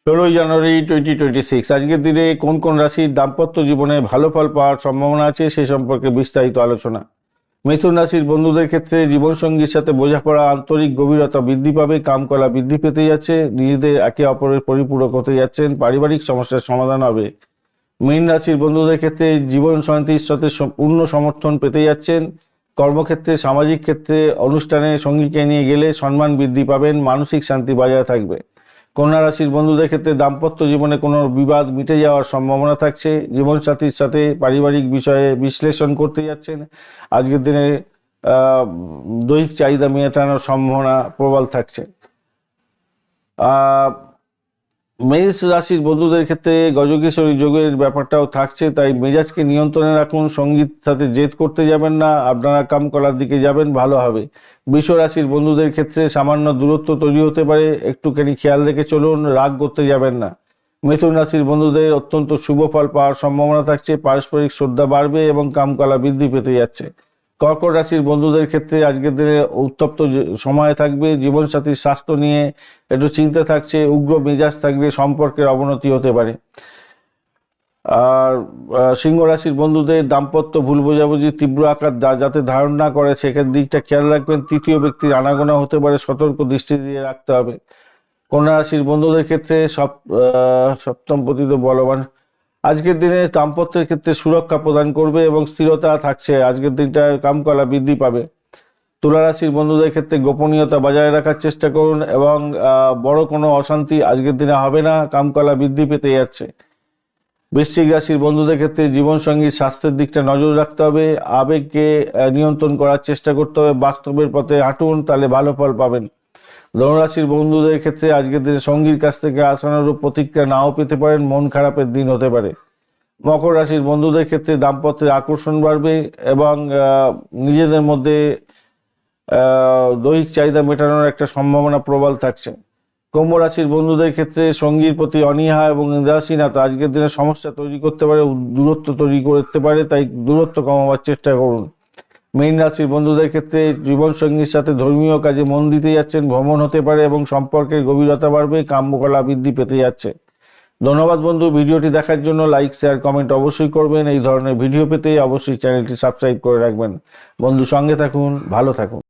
16 জানুয়ারি 2026 আজকের দিনে কোন কোন রাশির দাম্পত্য জীবনে ভালো ফল পাওয়ার সম্ভাবনা আছে সে সম্পর্কে বিস্তারিত আলোচনা। মিথুন রাশির বন্ধুদের ক্ষেত্রে জীবনসঙ্গীর সাথে বোঝাপড়া আন্তরিক গভীরতা বৃদ্ধি পাবে, কামকলা বৃদ্ধি পেতে যাচ্ছে, নিজেদের একে অপরের পরিপূরক হতে যাচ্ছেন, পারিবারিক সমস্যার সমাধান হবে। মীন রাশির বন্ধুদের ক্ষেত্রে জীবন সঙ্গীর সাথে পূর্ণ সমর্থন পেতে যাচ্ছেন, কর্মক্ষেত্রে সামাজিক ক্ষেত্রে অনুষ্ঠানে সঙ্গীকে নিয়ে গেলে সম্মান বৃদ্ধি পাবেন, মানসিক শান্তি বজায় থাকবে। কন্যা রাশির বন্ধুদের ক্ষেত্রে দাম্পত্য জীবনে কোনো বিবাদ মিটে যাওয়ার সম্ভাবনা থাকছে, জীবনসাথীর সাথে পারিবারিক বিষয়ে বিশ্লেষণ করতে যাচ্ছেন, আজকের দিনে দৈহিক চাহিদা মেটানোর সম্ভাবনা প্রবল থাকছে। মেষ রাশির বন্ধুদের ক্ষেত্রে গজকেশরী যোগের ব্যাপারটাও থাকছে, তাই মেজাজকে নিয়ন্ত্রণে রাখুন, সঙ্গীত সাথে জেদ করতে যাবেন না, আপনারা কাম করার দিকে যাবেন, ভালো হবে। বৃষ রাশির বন্ধুদের ক্ষেত্রে সামান্য দূরত্ব তৈরি হতে পারে, একটুখানি খেয়াল রেখে চলুন, রাগ করতে যাবেন না। মিথুন রাশির বন্ধুদের অত্যন্ত শুভ ফল পাওয়ার সম্ভাবনা থাকছে, পারস্পরিক শ্রদ্ধা বাড়বে এবং কামকলা বৃদ্ধি পেতে যাচ্ছে। কর্কট রাশির বন্ধুদের ক্ষেত্রে আজকের দিনে উত্তপ্ত সময় থাকবে, জীবনসাথীর স্বাস্থ্য নিয়ে একটু চিন্তা থাকছে, উগ্র মেজাজ থাকবে, সম্পর্কের অবনতি হতে পারে। আর সিংহ রাশির বন্ধুদের দাম্পত্য ভুল বোঝাবুঝি তীব্র আকার যাতে ধারণ না করে সেখান দিকটা খেয়াল রাখবেন, তৃতীয় ব্যক্তির আনাগোনা হতে পারে, সতর্ক দৃষ্টি দিয়ে রাখতে হবে। কন্যা রাশির বন্ধুদের ক্ষেত্রে সপ্তম পতিত বলবান আজকের দিনে দাম্পত্যের ক্ষেত্রে সুরক্ষা প্রদান করবে এবং স্থিরতা থাকছে, আজকের দিনটা কামকলা বৃদ্ধি পাবে। তুলা রাশির বন্ধুদের ক্ষেত্রে গোপনীয়তা বজায় রাখার চেষ্টা করুন এবং বড় কোনো অশান্তি আজকের দিনে হবে না, কামকলা বৃদ্ধি পেতে যাচ্ছে। বৃশ্চিক রাশির বন্ধুদের ক্ষেত্রে জীবনসঙ্গীর স্বাস্থ্যের দিকটা নজর রাখতে হবে, আবেগকে নিয়ন্ত্রণ করার চেষ্টা করতে হবে, বাস্তবের পথে হাঁটুন, তাহলে ভালো ফল পাবেন। ধনুরাশির বন্ধুদের ক্ষেত্রে আজকের দিনে সঙ্গীর কাছ থেকে আশানুরূপ প্রতিক্রিয়া নাও পেতে পারেন, মন খারাপের দিন হতে পারে। মকর রাশির বন্ধুদের ক্ষেত্রে দাম্পত্যের আকর্ষণ বাড়বে এবং নিজেদের মধ্যে দৈহিক চাহিদা মেটানোর একটা সম্ভাবনা প্রবল থাকছে। কুম্ভ রাশির বন্ধুদের ক্ষেত্রে সঙ্গীর প্রতি অনীহা এবং উদাসীনতা আজকের দিনে সমস্যা তৈরি করতে পারে, দূরত্ব তৈরি করতে পারে, তাই দূরত্ব কমাবার চেষ্টা করুন। মীন রাশির বন্ধুদের ক্ষেত্রে জীবনসঙ্গীর সাথে ধর্মীয় কাজে মন দিতে যাচ্ছেন, ভ্রমণ হতে পারে এবং সম্পর্কের গভীরতা বাড়বে, কাম্যকলা বৃদ্ধি পেতে যাচ্ছে। ধন্যবাদ বন্ধু, ভিডিওটি দেখার জন্য লাইক শেয়ার কমেন্ট অবশ্যই করবেন। এই ধরনের ভিডিও পেতে অবশ্যই চ্যানেলটি সাবস্ক্রাইব করে রাখবেন। বন্ধু সঙ্গে থাকুন, ভালো থাকুন।